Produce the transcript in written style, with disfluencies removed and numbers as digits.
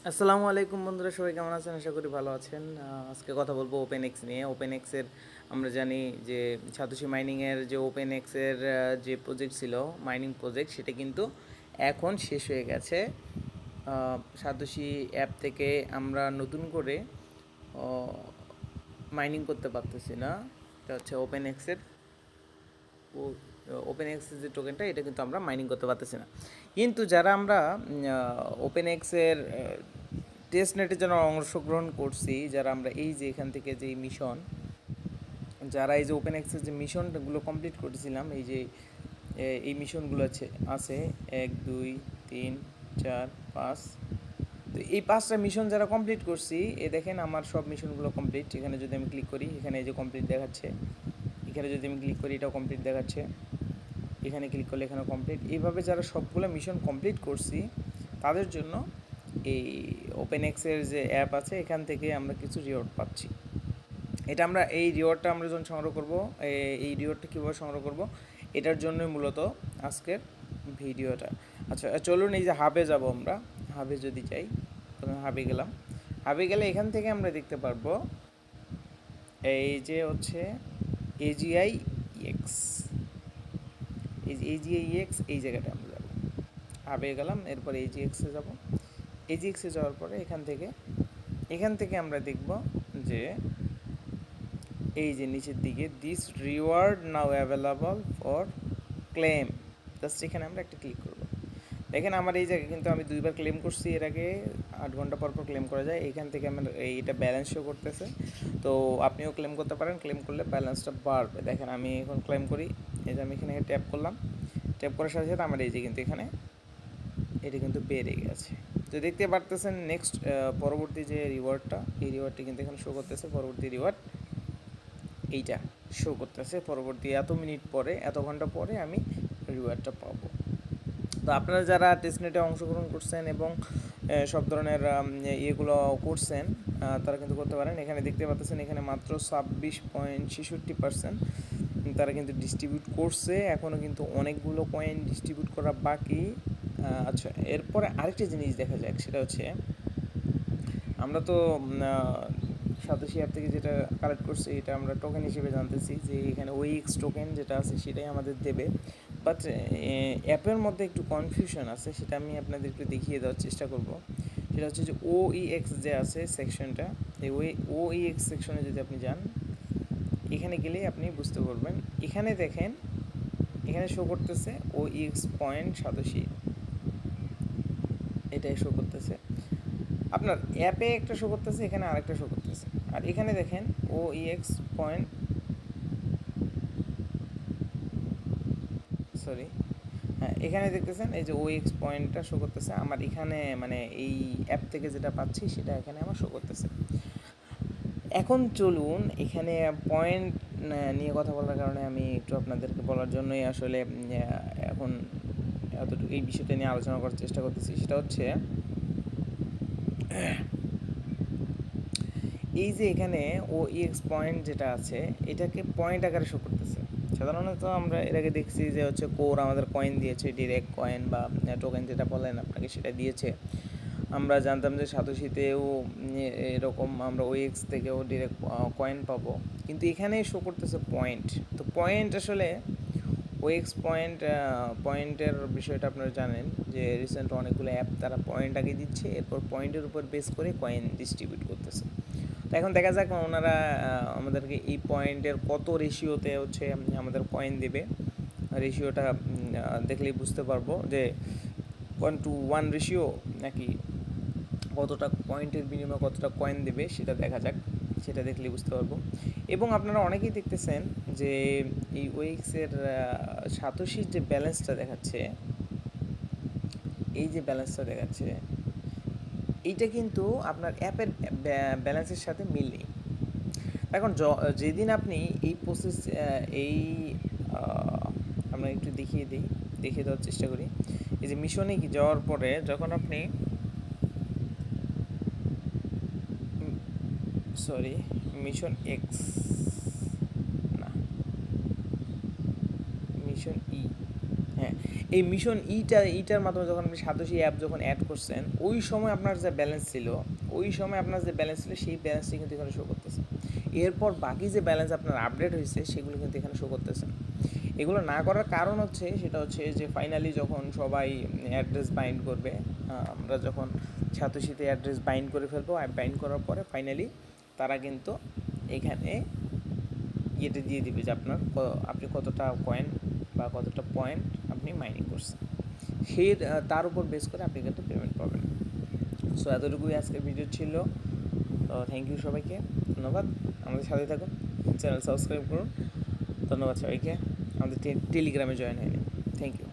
আসসালামু আলাইকুম বন্ধুরা, সবাই কেমন আছেন? আশা করি ভালো আছেন। আজকে কথা বলবো ওপেন এক্স নিয়ে। ওপেন এক্সের আমরা জানি যে সাতোশি মাইনিংয়ের যে ওপেন এক্সের যে প্রজেক্ট ছিল, মাইনিং প্রজেক্ট, সেটা কিন্তু এখন শেষ হয়ে গেছে। সাতোশি অ্যাপ থেকে আমরা নতুন করে মাইনিং করতে পারতেছি না। এটা হচ্ছে ওপেন এক্সের ও ওপেন এক্সের যে টোকেনটা, এটা কিন্তু আমরা মাইনিং করতে পারতেছি না। কিন্তু যারা আমরা ওপেন এক্সের টেস্ট নেটে যারা অংশগ্রহণ করছি, যারা আমরা এই যে এখান থেকে যে মিশন, যারা এই যে ওপেন অ্যাক্সেস যে মিশনগুলো কমপ্লিট করেছিলাম, এই যে এই মিশনগুলো আছে 1 2 3 4 5। তো এই 5টা মিশন যারা কমপ্লিট করছি, দেখেন আমার সব মিশনগুলো কমপ্লিট। এখানে যদি আমি ক্লিক করি, এখানে এই যে কমপ্লিট দেখাচ্ছে। এখানে যদি আমি ক্লিক করি, এটাও কমপ্লিট দেখাচ্ছে। এখানে ক্লিক করলে এখানে কমপ্লিট। এইভাবে যারা সবগুলো মিশন কমপ্লিট করছি, তাদের জন্য এই ওপেন এক্সের যে অ্যাপ আছে, এখান থেকে আমরা কিছু রিওয়ার্ড পাচ্ছি। এটা আমরা এই রিওয়ার্ডটা আমরা যখন সংগ্রহ করব, এই রিওয়ার্ডটা কীভাবে সংগ্রহ করব, এটার জন্যই মূলত আজকের ভিডিওটা। আচ্ছা, চলুন এই যে হাবে যাব আমরা। হাবে যদি যাই, হাবে গেলাম। হাবে গেলে এখান থেকে আমরা দেখতে পারবো এই যে হচ্ছে এজিআই এক্স। এই যে এজিআই এক্স, এই জায়গাটা আমরা যাব। হাবে গেলাম, এরপর এজিএক্সে যাব। এজিএক্সে যাওয়ার পরে এখান থেকে আমরা দেখব যে এই যে নিচের দিকে this reward now available for claim, just এখানে আমরা একটা ক্লিক করব। দেখেন আমার এই জায়গায় কিন্তু আমি 2বার ক্লেম করছি এর আগে। 8 ঘন্টা পর পর ক্লেম করা যায়। এখান থেকে আমার এইটা ব্যালেন্স শো করতেছে। তো আপনিও ক্লেম করতে পারেন, ক্লেম করলে ব্যালেন্সটা বাড়বে। দেখেন আমি এখন ক্লেম করি। এই যে আমি এখানে ট্যাপ করলাম, ট্যাপ করার সাথে সাথে আমার এই যে কিন্তু এখানে এটা কিন্তু বেড়ে গেছে। তো দেখতে পারতেছেন নেক্সট পরবর্তী যে রিওয়ার্ডটা, এই রিওয়ার্ডটি কিন্তু এখানে শো করতেছে। পরবর্তী রিওয়ার্ড এইটা শো করতেছে। পরবর্তী এত মিনিট পরে, এত ঘন্টা পরে আমি রিওয়ার্ডটা পাবো। তো আপনারা যারা টেস্টনেটে অংশগ্রহণ করছেন এবং সব ধরনের ইয়েগুলো করছেন, তারা কিন্তু করতে পারেন। এখানে দেখতে পাচ্ছেন এখানে মাত্র 26.66% তারা কিন্তু ডিস্ট্রিবিউট করছে। এখনও কিন্তু অনেকগুলো কয়েন ডিস্ট্রিবিউট করা বাকি। আচ্ছা, এরপরে আরেকটি জিনিস দেখা যাক, সেটা হচ্ছে আমরা তো সাতোশি অ্যাপ থেকে যেটা কালেক্ট করছি, এটা আমরা টোকেন হিসেবে জানতেছি যে এখানে ওইএক্স টোকেন যেটা আছে সেটাই আমাদের দেবে। বাট অ্যাপের মধ্যে একটু কনফিউশন আছে, সেটা আমি আপনাদের একটু দেখিয়ে দেওয়ার চেষ্টা করব। সেটা হচ্ছে যে ওইএক্স যে আছে সেকশনটা, এই ওইএক্স সেকশনে যদি আপনি যান, এখানে গেলেই আপনি বুঝতে পারবেন। এখানে দেখেন, এখানে শো করতেছে ওইএক্স পয়েন্ট সাতোশি, এটাই শো করতেছে। আপনার অ্যাপে একটা শো করতেছে, এখানে আরেকটা শো করতেছে। আর এখানে দেখেন ওইএক্স পয়েন্ট, সরি, হ্যাঁ, এখানে দেখতেছেন এই যে ওএক্স পয়েন্টটা শো করতেছে আমার এখানে, মানে এই অ্যাপ থেকে যেটা পাচ্ছি সেটা এখানে আমার শো করতেছে। এখন চলুন এখানে পয়েন্ট নিয়ে কথা বলার কারণে আমি একটু আপনাদেরকে বলার জন্যই আসলে এখন এতটুকু এই বিষয়টা নিয়ে আলোচনা করার চেষ্টা করতেছি। সেটা হচ্ছে এই যে এখানে ওইএক্স পয়েন্ট যেটা আছে, এটাকে পয়েন্ট আকারে শো করতেছে। সাধারণত আমরা এর আগে দেখছি যে হচ্ছে কোর আমাদের কয়েন দিয়েছে, ডিরেক্ট কয়েন বা টোকেন যেটা বলেন আপনাকে, সেটা দিয়েছে। আমরা জানতাম যে সাতোশিতেও এরকম আমরা ওএক্স থেকেও ডিরেক্ট কয়েন পাবো, কিন্তু এখানে শো করতেছে পয়েন্ট। তো পয়েন্ট আসলে ওএক্স পয়েন্টের বিষয়টা আপনারা জানেন যে রিসেন্ট অনেকগুলো অ্যাপ তারা পয়েন্ট আগে দিচ্ছে, এরপর পয়েন্টের উপর বেস করে কয়েন ডিস্ট্রিবিউট করতেছে। তো এখন দেখা যাক ওনারা আমাদেরকে এই পয়েন্টের কত রেশিওতে হচ্ছে আমাদের কয়েন দেবে। রেশিওটা দেখলেই বুঝতে পারবো যে 1:1 রেশিও নাকি কতটা পয়েন্টের বিনিময়ে কতটা কয়েন দেবে, সেটা দেখা যাক। সেটা দেখলেই বুঝতে পারবো। এবং আপনারা অনেকেই দেখতেছেন যে এই ওয়েক্সের সাতোশির যে ব্যালেন্সটা দেখাচ্ছে, এই যে ব্যালেন্সটা দেখাচ্ছে, এইটা কিন্তু আপনার অ্যাপের ব্যালেন্সের সাথে মিল নেই। এখন যেদিন আপনি এই প্রসেস এই আমরা একটু দেখিয়ে দেওয়ার চেষ্টা করি। এই যে মিশনে যাওয়ার পরে যখন আপনি, সরি, মিশন এক্স না, মিশন ই, হ্যাঁ, এই মিশন ইটার মাধ্যমে যখন আপনি সাতোশি অ্যাপ যখন অ্যাড করছেন, ওই সময় আপনার যে ব্যালেন্স ছিল, সেই ব্যালেন্সটি কিন্তু এখানে শো করতেছে। এরপর বাকি যে ব্যালেন্স আপনার আপডেট হয়েছে সেগুলো কিন্তু এখানে শো করতেছে। এগুলো না করার কারণ হচ্ছে, সেটা হচ্ছে যে ফাইনালি যখন সবাই অ্যাড্রেস বাইন্ড করবে, আমরা যখন সাতোশিতে অ্যাড্রেস বাইন্ড করে ফেলবো, বাইন্ড করার পরে ফাইনালি তারা কিন্তু এখানে ইয়েতে দিয়ে দিবে যে আপনি কতটা কয়েন বা কতটা পয়েন্ট আপনি মাইনিং করছেন, সেই তার উপর বেস করে আপনি কিন্তু পেমেন্ট পাবেন। সো এতটুকুই আজকের ভিডিও ছিল। তো থ্যাংক ইউ সবাইকে, ধন্যবাদ। আমাদের সাথে থাকুন, চ্যানেল সাবস্ক্রাইব করুন। ধন্যবাদ সবাইকে। আমাদের টেলিগ্রামে জয়েন হয়নি। Thank you.